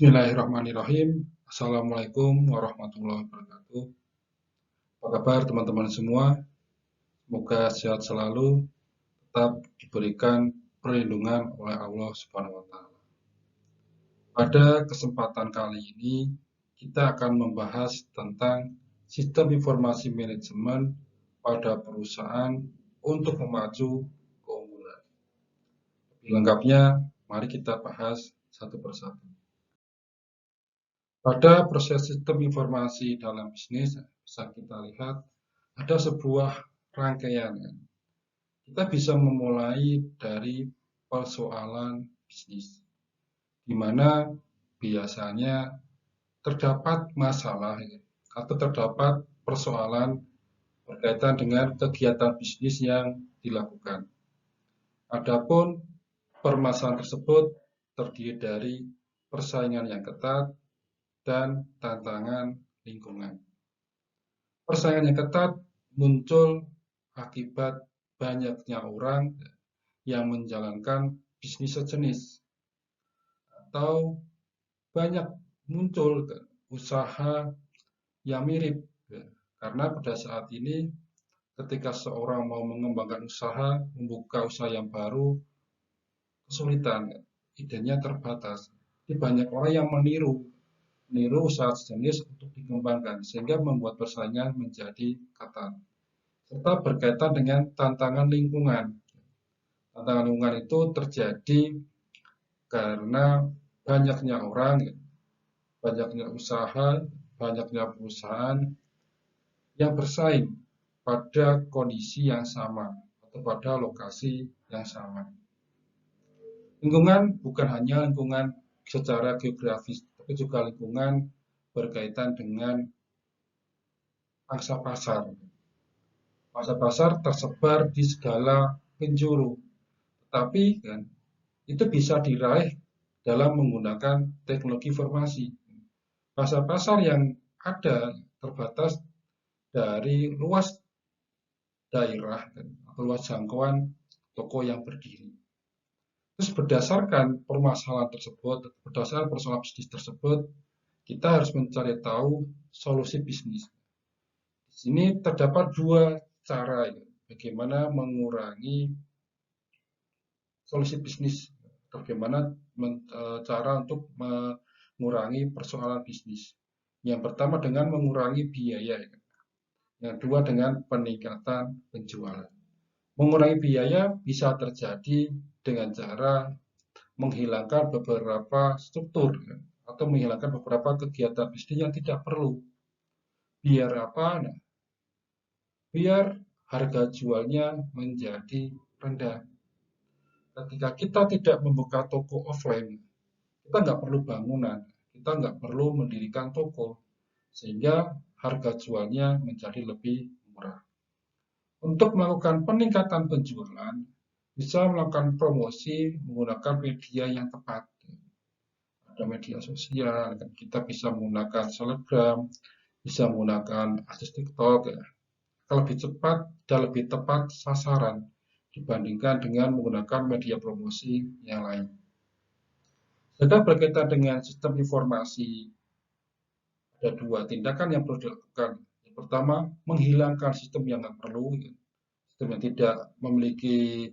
Bismillahirrahmanirrahim. Assalamualaikum warahmatullahi wabarakatuh. Apa kabar teman-teman semua? Semoga sehat selalu, tetap diberikan perlindungan oleh Allah Subhanahu wa Ta'ala. Pada kesempatan kali ini, kita akan membahas tentang sistem informasi manajemen pada perusahaan untuk memacu keunggulan. Lebih lengkapnya, mari kita bahas satu persatu. Pada proses sistem informasi dalam bisnis, bisa kita lihat ada sebuah rangkaian. Kita bisa memulai dari persoalan bisnis, di mana biasanya terdapat masalah atau terdapat persoalan berkaitan dengan kegiatan bisnis yang dilakukan. Adapun permasalahan tersebut terdiri dari persaingan yang ketat dan tantangan lingkungan. Persaingan yang ketat muncul akibat banyaknya orang yang menjalankan bisnis sejenis, atau banyak muncul usaha yang mirip. Karena pada saat ini ketika seorang mau mengembangkan usaha, membuka usaha yang baru, kesulitan, idenya terbatas. Jadi banyak orang yang meniru usaha sejenis untuk dikembangkan, sehingga membuat persaingan menjadi ketat. Serta berkaitan dengan tantangan lingkungan. Tantangan lingkungan itu terjadi karena banyaknya orang, banyaknya usaha, banyaknya perusahaan yang bersaing pada kondisi yang sama atau pada lokasi yang sama. Lingkungan bukan hanya lingkungan secara geografis, tapi juga lingkungan berkaitan dengan pangsa pasar. Pangsa pasar tersebar di segala penjuru, tetapi itu bisa diraih dalam menggunakan teknologi informasi. Pangsa pasar yang ada terbatas dari luas daerah atau luas jangkauan toko yang berdiri. Terus berdasarkan permasalahan tersebut, berdasarkan persoalan bisnis tersebut, kita harus mencari tahu solusi bisnis. Di sini terdapat dua cara bagaimana mengurangi solusi bisnis, bagaimana cara untuk mengurangi persoalan bisnis. Yang pertama dengan mengurangi biaya, yang kedua dengan peningkatan penjualan. Mengurangi biaya bisa terjadi dengan cara menghilangkan beberapa struktur atau menghilangkan beberapa kegiatan bisnis yang tidak perlu. Biar apa? Biar harga jualnya menjadi rendah. Ketika kita tidak membuka toko offline, kita nggak perlu bangunan, kita nggak perlu mendirikan toko, sehingga harga jualnya menjadi lebih murah. Untuk melakukan peningkatan penjualan, bisa melakukan promosi menggunakan media yang tepat. Ada media sosial, kita bisa menggunakan selebgram, bisa menggunakan artis TikTok, lebih cepat dan lebih tepat sasaran dibandingkan dengan menggunakan media promosi yang lain. Sedang berkaitan dengan sistem informasi, ada dua tindakan yang perlu dilakukan. Yang pertama, menghilangkan sistem yang tidak perlu, sistem yang tidak memiliki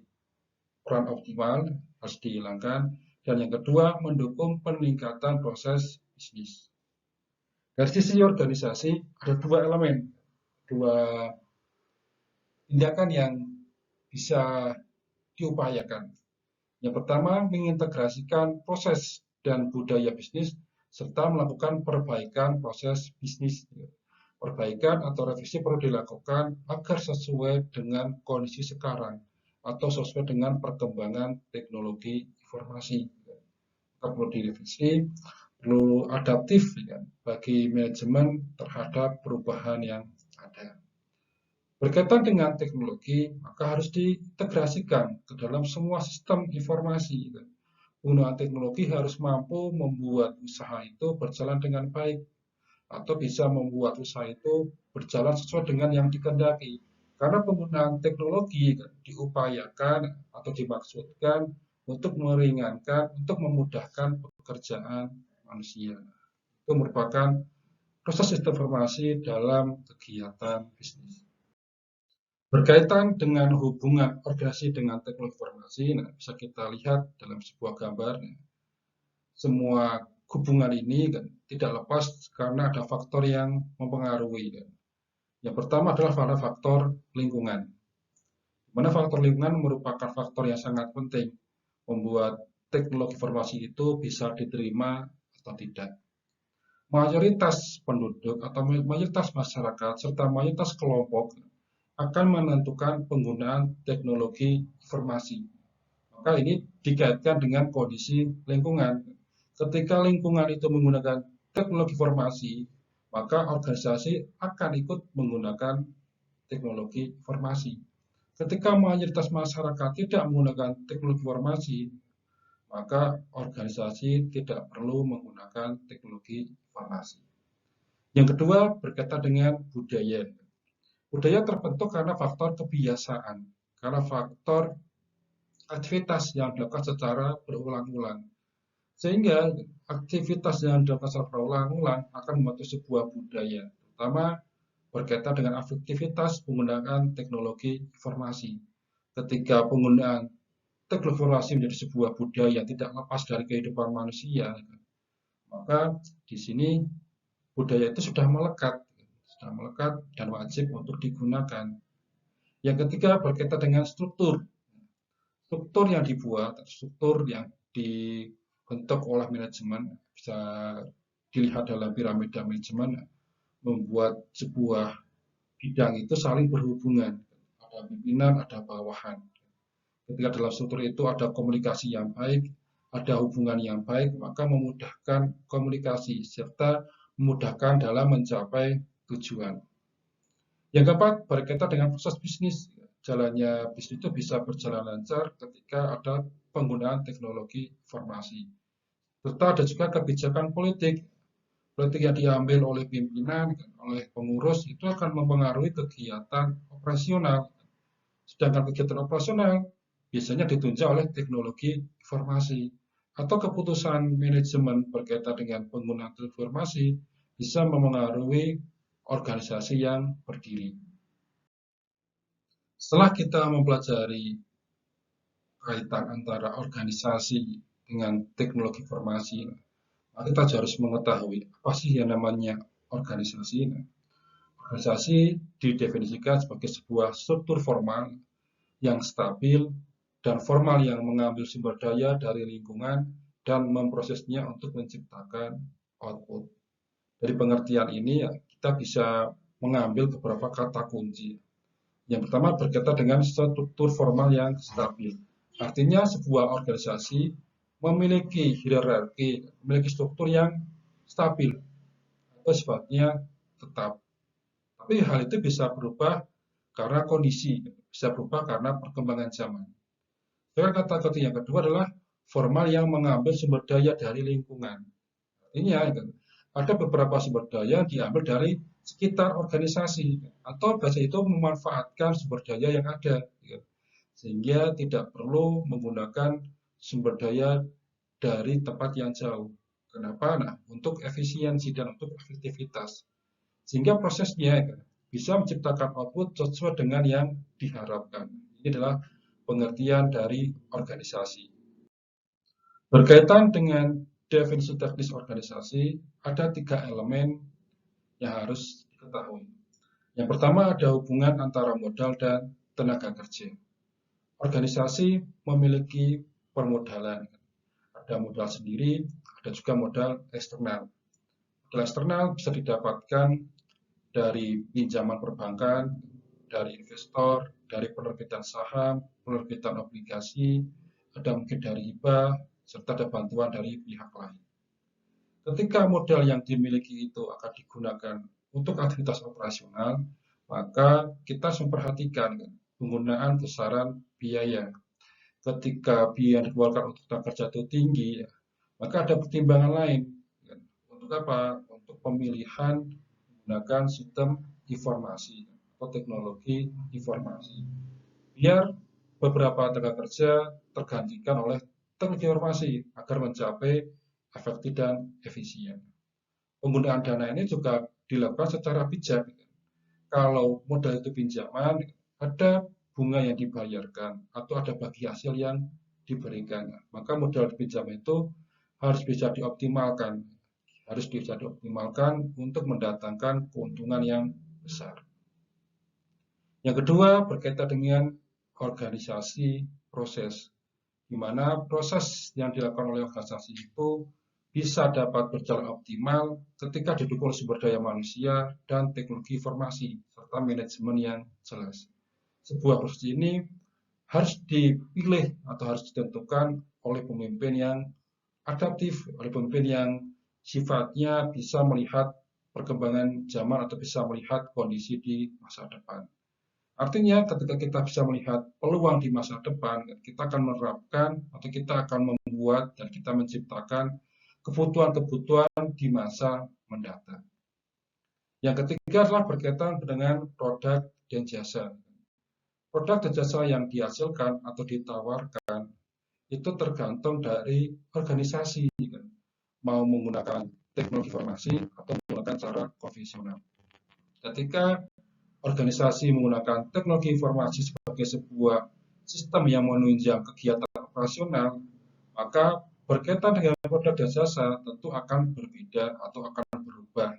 peran optimal harus dihilangkan. Dan yang kedua, mendukung peningkatan proses bisnis. Dari sisi organisasi, ada dua elemen, dua tindakan yang bisa diupayakan. Yang pertama, mengintegrasikan proses dan budaya bisnis serta melakukan perbaikan proses bisnis. Perbaikan atau revisi perlu dilakukan agar sesuai dengan kondisi sekarang atau sesuai dengan perkembangan teknologi informasi. Perlu direvisi, perlu adaptif bagi manajemen terhadap perubahan yang ada. Berkaitan dengan teknologi, maka harus diintegrasikan ke dalam semua sistem informasi. Penggunaan teknologi harus mampu membuat usaha itu berjalan dengan baik, atau bisa membuat usaha itu berjalan sesuai dengan yang dikehendaki. Karena penggunaan teknologi diupayakan atau dimaksudkan untuk meringankan, untuk memudahkan pekerjaan manusia. Itu merupakan proses sistem informasi dalam kegiatan bisnis. Berkaitan dengan hubungan organisasi dengan teknologi informasi, nah, bisa kita lihat dalam sebuah gambar. Semua hubungan ini kan, tidak lepas karena ada faktor yang mempengaruhi. Kan. Yang pertama adalah pada faktor lingkungan. Mana faktor lingkungan merupakan faktor yang sangat penting membuat teknologi informasi itu bisa diterima atau tidak. Mayoritas penduduk atau mayoritas masyarakat serta mayoritas kelompok akan menentukan penggunaan teknologi informasi. Maka ini dikaitkan dengan kondisi lingkungan. Ketika lingkungan itu menggunakan teknologi informasi, maka organisasi akan ikut menggunakan teknologi informasi. Ketika mayoritas masyarakat tidak menggunakan teknologi informasi, maka organisasi tidak perlu menggunakan teknologi informasi. Yang kedua berkaitan dengan budaya. Budaya terbentuk karena faktor kebiasaan, karena faktor aktivitas yang dilakukan secara berulang-ulang. Sehingga aktivitas yang dilakukan secara berulang-ulang akan membentuk sebuah budaya, terutama berkaitan dengan aktivitas penggunaan teknologi informasi. Ketika penggunaan teknologi informasi menjadi sebuah budaya yang tidak lepas dari kehidupan manusia, maka di sini budaya itu sudah melekat dan wajib untuk digunakan. Yang ketiga berkaitan dengan struktur. Struktur yang dibuat, struktur yang dibentuk oleh manajemen, bisa dilihat dalam piramida manajemen, membuat sebuah bidang itu saling berhubungan. Ada pimpinan, ada bawahan. Ketika dalam struktur itu ada komunikasi yang baik, ada hubungan yang baik, maka memudahkan komunikasi serta memudahkan dalam mencapai tujuan. Yang keempat berkaitan dengan proses bisnis. Jalannya bisnis itu bisa berjalan lancar ketika ada penggunaan teknologi informasi. Serta ada juga kebijakan politik. Politik yang diambil oleh pimpinan, oleh pengurus, itu akan mempengaruhi kegiatan operasional. Sedangkan kegiatan operasional biasanya ditunjang oleh teknologi informasi. Atau keputusan manajemen berkaitan dengan penggunaan informasi bisa mempengaruhi organisasi yang berdiri. Setelah kita mempelajari kaitan antara organisasi dengan teknologi informasi, kita harus mengetahui apa sih yang namanya organisasi. Organisasi didefinisikan sebagai sebuah struktur formal yang stabil dan formal yang mengambil sumber daya dari lingkungan dan memprosesnya untuk menciptakan output. Dari pengertian ini kita bisa mengambil beberapa kata kunci. Yang pertama berkaitan dengan struktur formal yang stabil. Artinya sebuah organisasi memiliki hierarki, memiliki struktur yang stabil atau sifatnya tetap. Tapi hal itu bisa berubah karena kondisi, bisa berubah karena perkembangan zaman. Dan kata kunci yang kedua adalah formal yang mengambil sumber daya dari lingkungan. Artinya ada beberapa sumber daya yang diambil dari sekitar organisasi atau bahasa itu memanfaatkan sumber daya yang ada. Sehingga tidak perlu menggunakan sumber daya dari tempat yang jauh. Kenapa? Nah, untuk efisiensi dan untuk efektivitas. Sehingga prosesnya bisa menciptakan output sesuai dengan yang diharapkan. Ini adalah pengertian dari organisasi. Berkaitan dengan definisi teknis organisasi, ada 3 elemen yang harus diketahui. Yang pertama ada hubungan antara modal dan tenaga kerja. Organisasi memiliki permodalan. Ada modal sendiri, ada juga modal eksternal. Modal eksternal bisa didapatkan dari pinjaman perbankan, dari investor, dari penerbitan saham, penerbitan obligasi, ada mungkin dari hibah, serta ada bantuan dari pihak lain. Ketika modal yang dimiliki itu akan digunakan untuk aktivitas operasional, maka kita harus memperhatikan penggunaan besaran biaya. Ketika biaya yang dikeluarkan untuk tenaga kerja itu tinggi, maka ada pertimbangan lain. Untuk apa? Untuk pemilihan menggunakan sistem informasi atau teknologi informasi. Biar beberapa tenaga kerja tergantikan oleh teknologi informasi agar mencapai efektif, dan efisien. Penggunaan dana ini juga dilakukan secara bijak. Kalau modal itu pinjaman, ada bunga yang dibayarkan atau ada bagi hasil yang diberikan. Maka modal pinjaman itu harus bisa dioptimalkan, untuk mendatangkan keuntungan yang besar. Yang kedua berkaitan dengan organisasi proses, di mana proses yang dilakukan oleh organisasi itu bisa dapat berjalan optimal ketika didukung sumber daya manusia dan teknologi informasi serta manajemen yang jelas. Sebuah proses ini harus dipilih atau harus ditentukan oleh pemimpin yang adaptif, oleh pemimpin yang sifatnya bisa melihat perkembangan zaman atau bisa melihat kondisi di masa depan. Artinya ketika kita bisa melihat peluang di masa depan, kita akan menerapkan atau kita akan membuat dan kita menciptakan kebutuhan-kebutuhan di masa mendatang. Yang ketiga adalah berkaitan dengan produk dan jasa. Produk dan jasa yang dihasilkan atau ditawarkan itu tergantung dari organisasi, mau menggunakan teknologi informasi atau menggunakan cara konvensional. Ketika organisasi menggunakan teknologi informasi sebagai sebuah sistem yang menunjang kegiatan operasional, maka berkaitan dengan produk dan jasa tentu akan berbeda atau akan berubah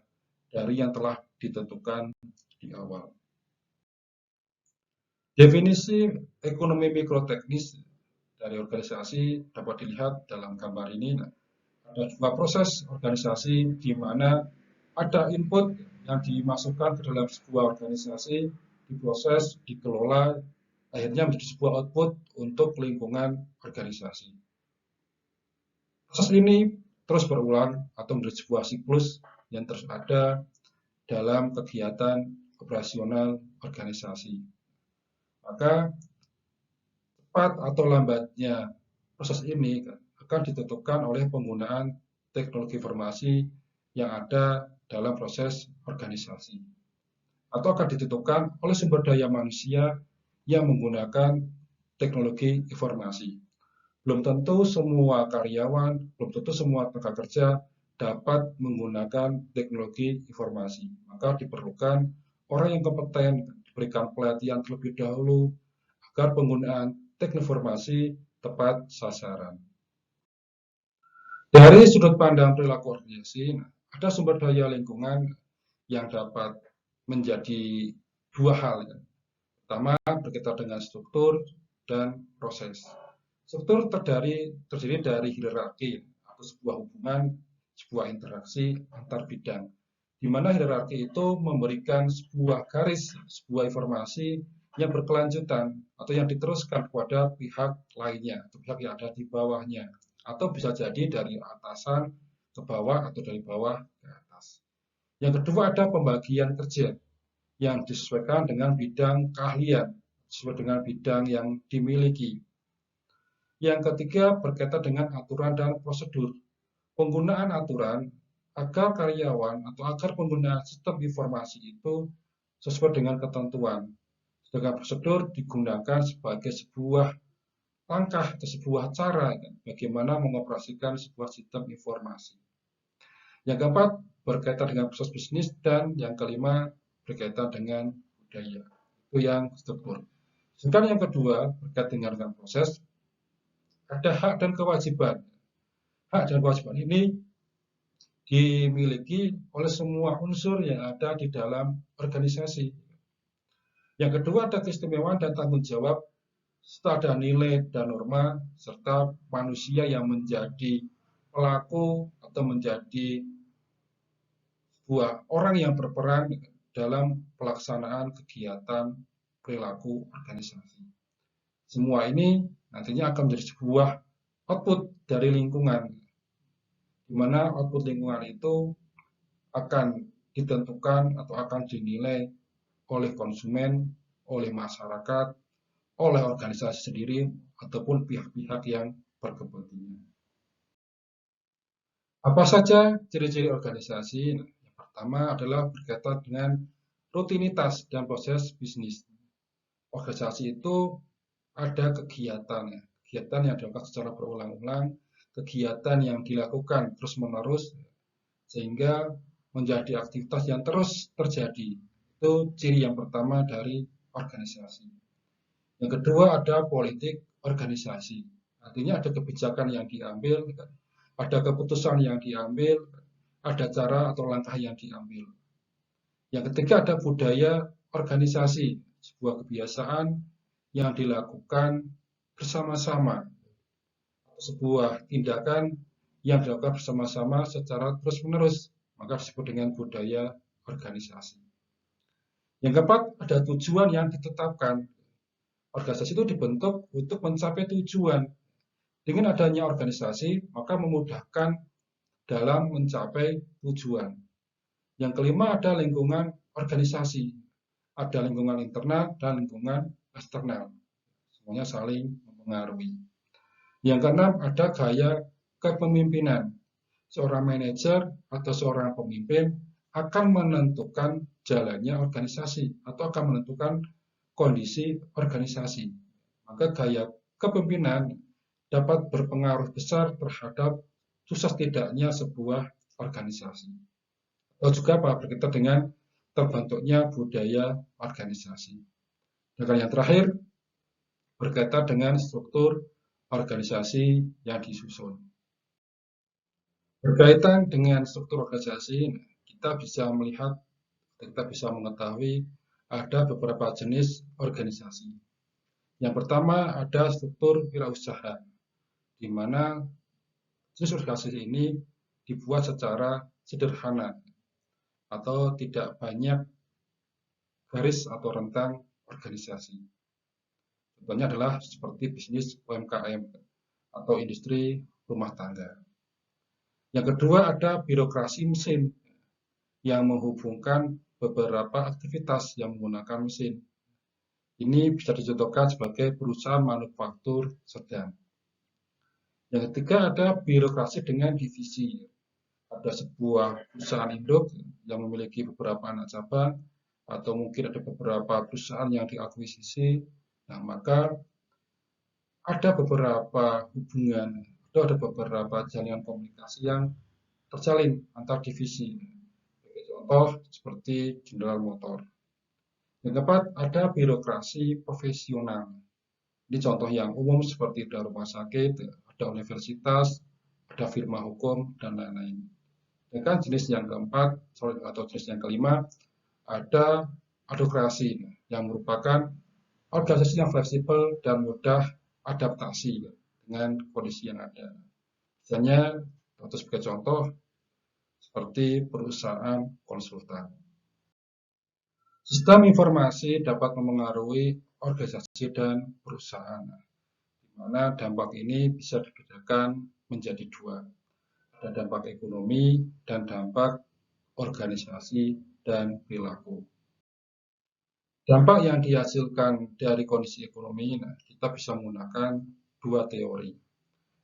dari yang telah ditentukan di awal. Definisi ekonomi mikroteknis dari organisasi dapat dilihat dalam gambar ini. Ada dua proses organisasi di mana ada input yang dimasukkan ke dalam sebuah organisasi, diproses, dikelola, akhirnya menjadi sebuah output untuk lingkungan organisasi. Proses ini terus berulang atau menjadi sebuah siklus yang terus ada dalam kegiatan operasional organisasi. Maka cepat atau lambatnya proses ini akan ditentukan oleh penggunaan teknologi informasi yang ada dalam proses organisasi, atau akan ditentukan oleh sumber daya manusia yang menggunakan teknologi informasi. Belum tentu semua karyawan, belum tentu semua tenaga kerja dapat menggunakan teknologi informasi. Maka diperlukan orang yang kompeten, diberikan pelatihan terlebih dahulu agar penggunaan teknologi informasi tepat sasaran. Dari sudut pandang perilaku organisasi, ada sumber daya lingkungan yang dapat menjadi dua hal. Pertama, berkaitan dengan struktur dan proses. Struktur terdiri dari hierarki atau sebuah hubungan, sebuah interaksi antar bidang, di mana hierarki itu memberikan sebuah garis, sebuah informasi yang berkelanjutan atau yang diteruskan kepada pihak lainnya, atau pihak yang ada di bawahnya, atau bisa jadi dari atasan ke bawah atau dari bawah ke atas. Yang kedua ada pembagian kerja yang disesuaikan dengan bidang keahlian, sesuai dengan bidang yang dimiliki. Yang ketiga berkaitan dengan aturan dan prosedur. Penggunaan aturan agar karyawan atau agar penggunaan sistem informasi itu sesuai dengan ketentuan. Sedangkan prosedur digunakan sebagai sebuah langkah atau sebuah cara bagaimana mengoperasikan sebuah sistem informasi. Yang keempat berkaitan dengan proses bisnis, dan yang kelima berkaitan dengan budaya. Itu yang struktur. Sedangkan yang kedua berkaitan dengan proses, ada hak dan kewajiban. Hak dan kewajiban ini dimiliki oleh semua unsur yang ada di dalam organisasi. Yang kedua ada keistimewaan dan tanggung jawab, serta ada nilai dan norma, serta manusia yang menjadi pelaku atau menjadi sebuah orang yang berperan dalam pelaksanaan kegiatan perilaku organisasi. Semua ini nantinya akan menjadi sebuah output dari lingkungan, di mana output lingkungan itu akan ditentukan atau akan dinilai oleh konsumen, oleh masyarakat, oleh organisasi sendiri, ataupun pihak-pihak yang berkepentingan. Apa saja ciri-ciri organisasi? Yang pertama adalah berkaitan dengan rutinitas dan proses bisnis. Organisasi itu ada kegiatan yang dilakukan secara berulang-ulang, kegiatan yang dilakukan terus-menerus sehingga menjadi aktivitas yang terus terjadi. Itu ciri yang pertama dari organisasi. Yang kedua ada politik organisasi. Artinya ada kebijakan yang diambil, ada keputusan yang diambil, ada cara atau langkah yang diambil. Yang ketiga ada budaya organisasi, sebuah kebiasaan yang dilakukan bersama-sama, sebuah tindakan yang dilakukan bersama-sama secara terus-menerus, maka disebut dengan budaya organisasi. Yang keempat, ada tujuan yang ditetapkan. Organisasi itu dibentuk untuk mencapai tujuan. Dengan adanya organisasi, maka memudahkan dalam mencapai tujuan. Yang kelima, ada lingkungan organisasi. Ada lingkungan internal dan lingkungan eksternal. Semuanya saling mempengaruhi. Yang keenam, ada gaya kepemimpinan. Seorang manajer atau seorang pemimpin akan menentukan jalannya organisasi atau akan menentukan kondisi organisasi. Maka gaya kepemimpinan dapat berpengaruh besar terhadap sukses tidaknya sebuah organisasi. Atau juga berkaitan dengan terbentuknya budaya organisasi. Dan yang terakhir berkaitan dengan struktur organisasi yang disusun. Berkaitan dengan struktur organisasi, kita bisa melihat, kita bisa mengetahui ada beberapa jenis organisasi. Yang pertama ada struktur wirausaha, di mana jenis organisasi ini dibuat secara sederhana atau tidak banyak garis atau rentang organisasi. Contohnya adalah seperti bisnis UMKM atau industri rumah tangga. Yang kedua ada birokrasi mesin yang menghubungkan beberapa aktivitas yang menggunakan mesin. Ini bisa dicontohkan sebagai perusahaan manufaktur sedang. Yang ketiga ada birokrasi dengan divisi. Ada sebuah perusahaan induk yang memiliki beberapa anak cabang atau mungkin ada beberapa perusahaan yang diakuisisi. Nah, maka ada beberapa hubungan atau ada beberapa jaringan komunikasi yang terjalin antar divisi. Contoh seperti General Motor. Yang keempat, ada birokrasi profesional. Ini contoh yang umum seperti ada rumah sakit, ada universitas, ada firma hukum, dan lain-lain. Dan jenis yang keempat atau jenis yang kelima, ada advokasi yang merupakan organisasi yang fleksibel dan mudah adaptasi dengan kondisi yang ada. Misalnya, atau sebagai contoh, seperti perusahaan konsultan. Sistem informasi dapat memengaruhi organisasi dan perusahaan, di mana dampak ini bisa dibedakan menjadi dua. Ada dampak ekonomi dan dampak organisasi dan perilaku. Dampak yang dihasilkan dari kondisi ekonomi, kita bisa menggunakan dua teori.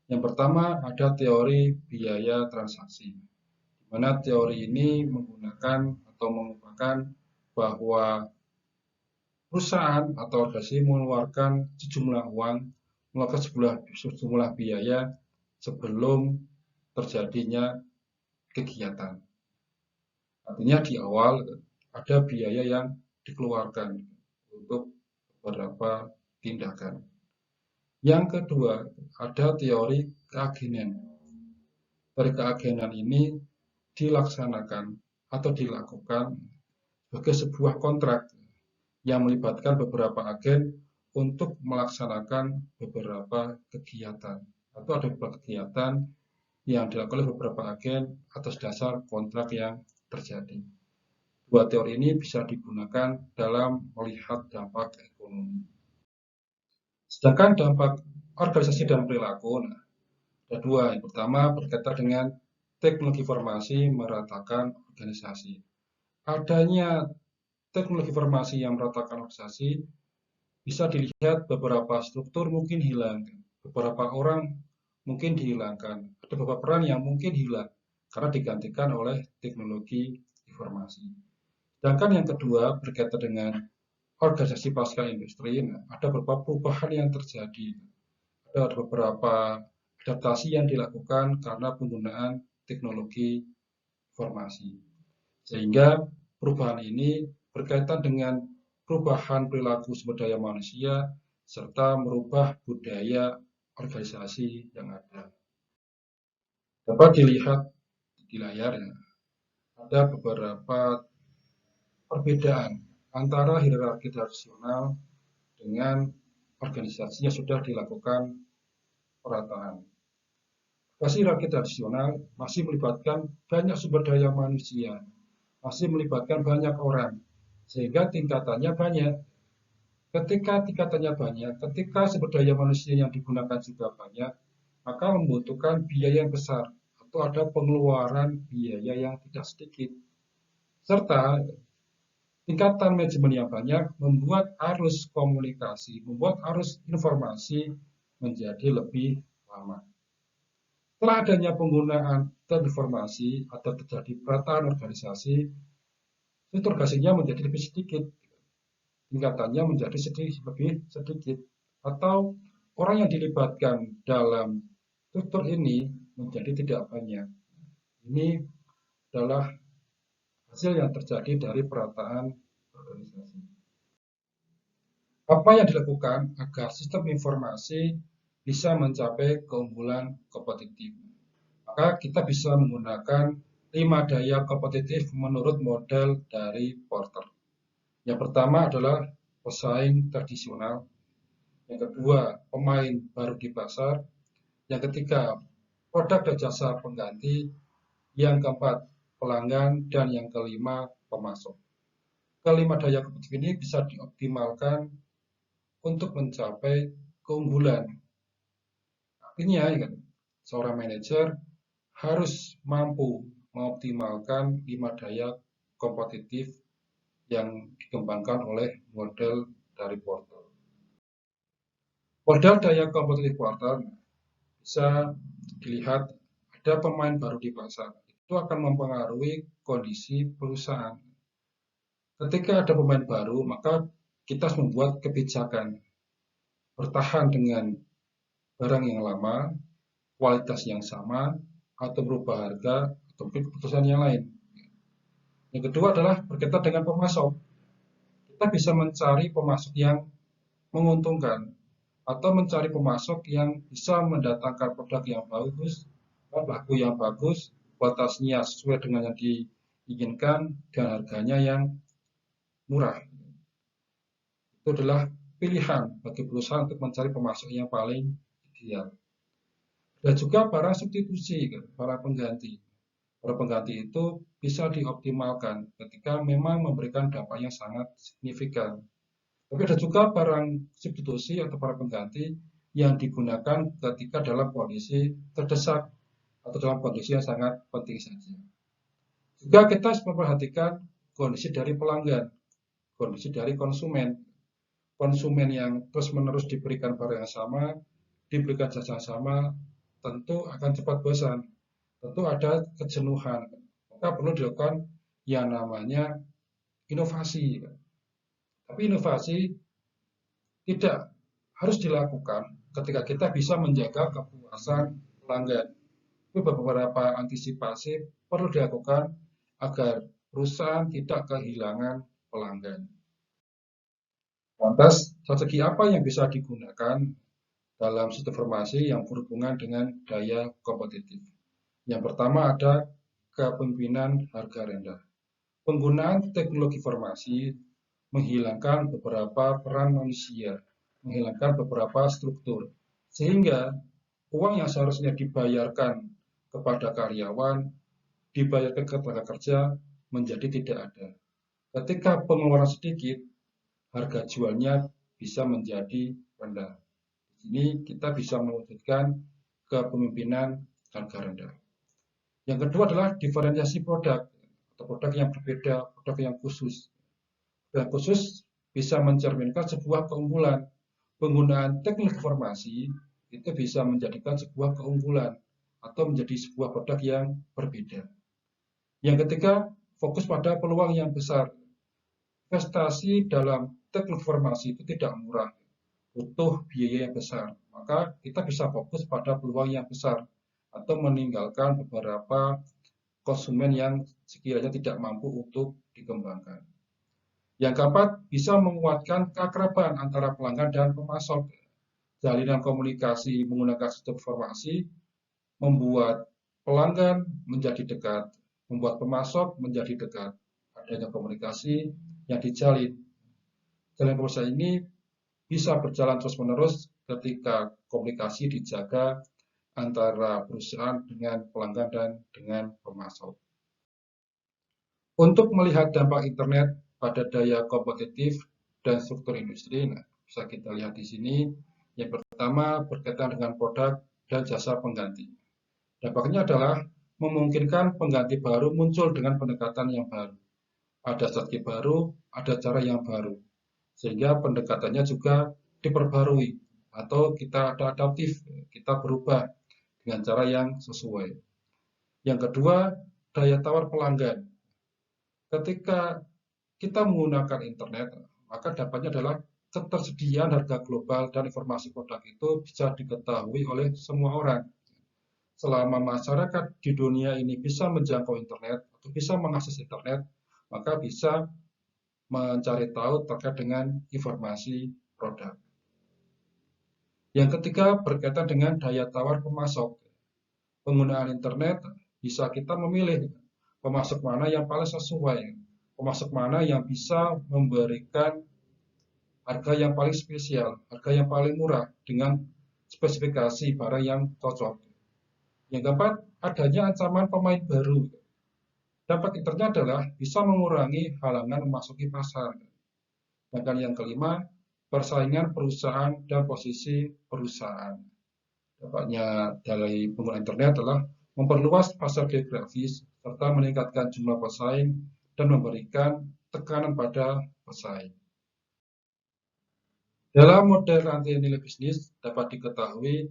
Yang pertama ada teori biaya transaksi, di mana teori ini menggunakan atau mengungkapkan bahwa perusahaan atau organisasi mengeluarkan sejumlah uang, mengeluarkan sejumlah biaya sebelum terjadinya kegiatan. Artinya di awal ada biaya yang dikeluarkan untuk beberapa tindakan. Yang kedua ada teori keagenan. Teori keagenan ini dilaksanakan atau dilakukan sebagai sebuah kontrak yang melibatkan beberapa agen untuk melaksanakan beberapa kegiatan atau ada beberapa kegiatan yang dilakukan oleh beberapa agen atas dasar kontrak yang terjadi. Dua teori ini bisa digunakan dalam melihat dampak ekonomi. Sedangkan dampak organisasi dan perilaku, ada dua. Yang pertama berkaitan dengan teknologi informasi meratakan organisasi. Adanya teknologi informasi yang meratakan organisasi bisa dilihat beberapa struktur mungkin hilang, beberapa orang mungkin dihilangkan, ada beberapa peran yang mungkin hilang karena digantikan oleh teknologi informasi. Sedangkan yang kedua berkaitan dengan organisasi pasca industri, ada beberapa perubahan yang terjadi, ada adaptasi yang dilakukan karena penggunaan teknologi informasi. Sehingga perubahan ini berkaitan dengan perubahan perilaku sumber daya manusia serta merubah budaya organisasi yang ada. Dapat dilihat di layar ya, ada beberapa perbedaan antara hierarki tradisional dengan organisasi yang sudah dilakukan perataan. Hierarki tradisional masih melibatkan banyak sumber daya manusia, masih melibatkan banyak orang, sehingga tingkatannya banyak. Ketika tingkatannya banyak, ketika sumber daya manusia yang digunakan juga banyak, maka membutuhkan biaya yang besar atau ada pengeluaran biaya yang tidak sedikit. Serta tingkatan manajemen yang banyak membuat arus komunikasi, membuat arus informasi menjadi lebih lama. Setelah adanya penggunaan informasi atau terjadi perataan organisasi, struktur organisasinya menjadi lebih sedikit, tingkatannya menjadi lebih sedikit, atau orang yang dilibatkan dalam struktur ini menjadi tidak banyak. Ini adalah hasil yang terjadi dari perataan organisasi. Apa yang dilakukan agar sistem informasi bisa mencapai keunggulan kompetitif? Maka kita bisa menggunakan 5 daya kompetitif menurut model dari Porter. Yang pertama adalah pesaing tradisional, yang kedua pemain baru di pasar, yang ketiga produk dan jasa pengganti, yang keempat pelanggan, dan yang kelima pemasok. Kelima daya kompetitif ini bisa dioptimalkan untuk mencapai keunggulan. Artinya, seorang manajer harus mampu mengoptimalkan 5 daya kompetitif yang dikembangkan oleh model dari Porter. Model daya kompetitif Porter bisa dilihat ada pemain baru di pasar. Itu akan mempengaruhi kondisi perusahaan. Ketika ada pemain baru, maka kita harus membuat kebijakan bertahan dengan barang yang lama, kualitas yang sama, atau berubah harga, atau keputusan yang lain. Yang kedua adalah berkaitan dengan pemasok. Kita bisa mencari pemasok yang menguntungkan, atau mencari pemasok yang bisa mendatangkan produk yang bagus, laku yang bagus, kualitasnya sesuai dengan yang diinginkan, dan harganya yang murah. Itu adalah pilihan bagi perusahaan untuk mencari pemasok yang paling ideal. Dan juga para substitusi, para pengganti. Para pengganti itu bisa dioptimalkan ketika memang memberikan dampak yang sangat signifikan. Tapi ada juga barang substitusi atau para pengganti yang digunakan ketika dalam kondisi terdesak atau dalam kondisi yang sangat penting saja. Juga kita harus memperhatikan kondisi dari pelanggan, kondisi dari konsumen. Konsumen yang terus-menerus diberikan barang yang sama, diberikan jasa yang sama, tentu akan cepat bosan. Tentu ada kejenuhan. Maka perlu dilakukan yang namanya inovasi. Tapi inovasi tidak harus dilakukan ketika kita bisa menjaga kepuasan pelanggan. Itu beberapa antisipasi perlu dilakukan agar perusahaan tidak kehilangan pelanggan. Lantas, strategi apa yang bisa digunakan dalam sistem informasi yang berhubungan dengan daya kompetitif? Yang pertama ada kepemimpinan harga rendah. Penggunaan teknologi informasi menghilangkan beberapa peran manusia, menghilangkan beberapa struktur, sehingga uang yang seharusnya dibayarkan kepada karyawan, dibayarkan ke tenaga kerja, menjadi tidak ada. Ketika pengeluaran sedikit, harga jualnya bisa menjadi rendah. Di sini kita bisa mewujudkan kepemimpinan harga rendah. Yang kedua adalah diferensiasi produk, atau produk yang berbeda, produk yang khusus. Produk khusus bisa mencerminkan sebuah keunggulan. Penggunaan teknik informasi itu bisa menjadikan sebuah keunggulan atau menjadi sebuah produk yang berbeda. Yang ketiga, fokus pada peluang yang besar. Investasi dalam teknik informasi itu tidak murah. butuh biaya yang besar, maka kita bisa fokus pada peluang yang besar atau meninggalkan beberapa konsumen yang sekiranya tidak mampu untuk dikembangkan. Yang keempat, bisa menguatkan keakraban antara pelanggan dan pemasok. Jalinan komunikasi menggunakan sistem informasi membuat pelanggan menjadi dekat, membuat pemasok menjadi dekat. Adanya komunikasi yang dijalin. Jalan komunikasi ini bisa berjalan terus-menerus ketika komunikasi dijaga antara perusahaan dengan pelanggan dan dengan pemasok. Untuk melihat dampak internet pada daya kompetitif dan struktur industri, nah, bisa kita lihat di sini. Yang pertama berkaitan dengan produk dan jasa pengganti. Dampaknya adalah memungkinkan pengganti baru muncul dengan pendekatan yang baru. Ada strategi baru, ada cara yang baru. Sehingga pendekatannya juga diperbarui atau kita adaptif, kita berubah dengan cara yang sesuai. Yang kedua, daya tawar pelanggan. Ketika kita menggunakan internet, maka dampaknya adalah ketersediaan harga global dan informasi produk itu bisa diketahui oleh semua orang. Selama masyarakat di dunia ini bisa menjangkau internet atau bisa mengakses internet, maka bisa mencari tahu terkait dengan informasi produk. Yang ketiga berkaitan dengan daya tawar pemasok. Penggunaan internet bisa kita memilih pemasok mana yang paling sesuai, pemasok mana yang bisa memberikan harga yang paling spesial, harga yang paling murah dengan spesifikasi barang yang cocok. Yang keempat, adanya ancaman pemain baru. Dampak internet adalah bisa mengurangi halangan memasuki pasar. Dan yang kelima, persaingan perusahaan dan posisi perusahaan. Dampaknya dari penggunaan internet adalah memperluas pasar geografis serta meningkatkan jumlah pesaing dan memberikan tekanan pada pesaing. Dalam model rantai nilai bisnis dapat diketahui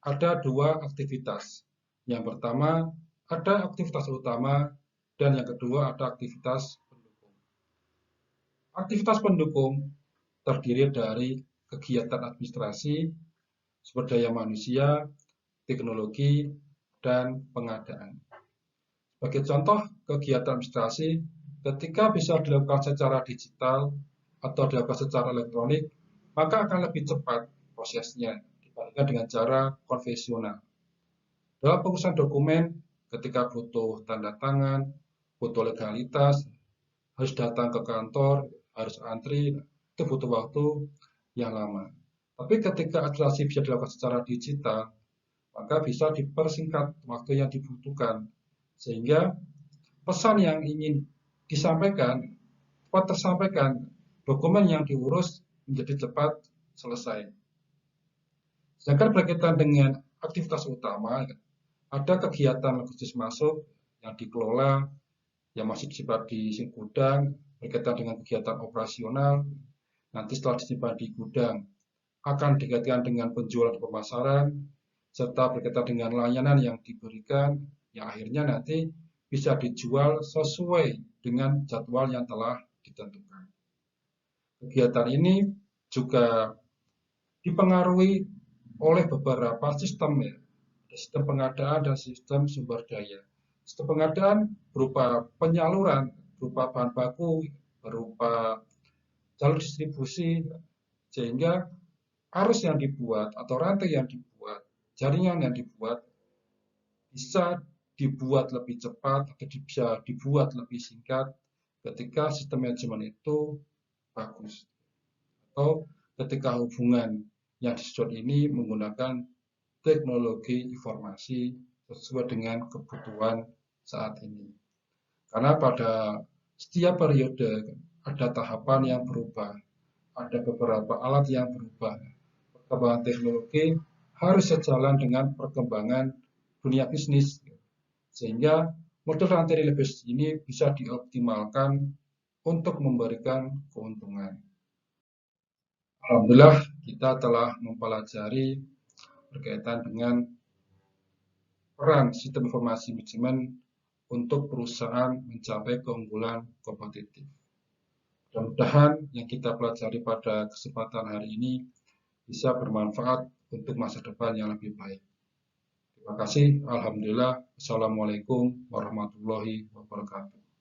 ada dua aktivitas. Yang pertama, ada aktivitas utama dan yang kedua ada aktivitas pendukung. Aktivitas pendukung terdiri dari kegiatan administrasi, sumber daya manusia, teknologi, dan pengadaan. Sebagai contoh, kegiatan administrasi ketika bisa dilakukan secara digital atau dilakukan secara elektronik, maka akan lebih cepat prosesnya dibandingkan dengan cara konvensional. Dalam pengurusan dokumen, ketika butuh tanda tangan, butuh legalitas, harus datang ke kantor, harus antri, itu butuh waktu yang lama. Tapi ketika administrasi bisa dilakukan secara digital, maka bisa dipersingkat waktu yang dibutuhkan. Sehingga pesan yang ingin disampaikan cepat tersampaikan, dokumen yang diurus menjadi cepat selesai. Sedangkan berkaitan dengan aktivitas utama, ada kegiatan logistik masuk yang dikelola, yang masih disimpan di gudang, berkaitan dengan kegiatan operasional, nanti setelah disimpan di gudang, akan dikaitkan dengan penjualan pemasaran, serta berkaitan dengan layanan yang diberikan, yang akhirnya nanti bisa dijual sesuai dengan jadwal yang telah ditentukan. Kegiatan ini juga dipengaruhi oleh beberapa sistem, ya, sistem pengadaan dan sistem sumber daya. Sistem pengadaan berupa penyaluran, berupa bahan baku, berupa jalur distribusi, sehingga arus yang dibuat atau rantai yang dibuat, jaringan yang dibuat bisa dibuat lebih cepat atau bisa dibuat lebih singkat ketika sistem manajemen itu bagus atau ketika hubungan yang disusun ini menggunakan teknologi informasi sesuai dengan kebutuhan saat ini. Karena pada setiap periode ada tahapan yang berubah, ada beberapa alat yang berubah. Perkembangan teknologi harus sejalan dengan perkembangan dunia bisnis, sehingga model rantai nilai bisnis ini bisa dioptimalkan untuk memberikan keuntungan. Alhamdulillah kita telah mempelajari berkaitan dengan peran sistem informasi manajemen untuk perusahaan mencapai keunggulan kompetitif. Mudah-mudahan yang kita pelajari pada kesempatan hari ini bisa bermanfaat untuk masa depan yang lebih baik. Terima kasih. Alhamdulillah. Assalamualaikum warahmatullahi wabarakatuh.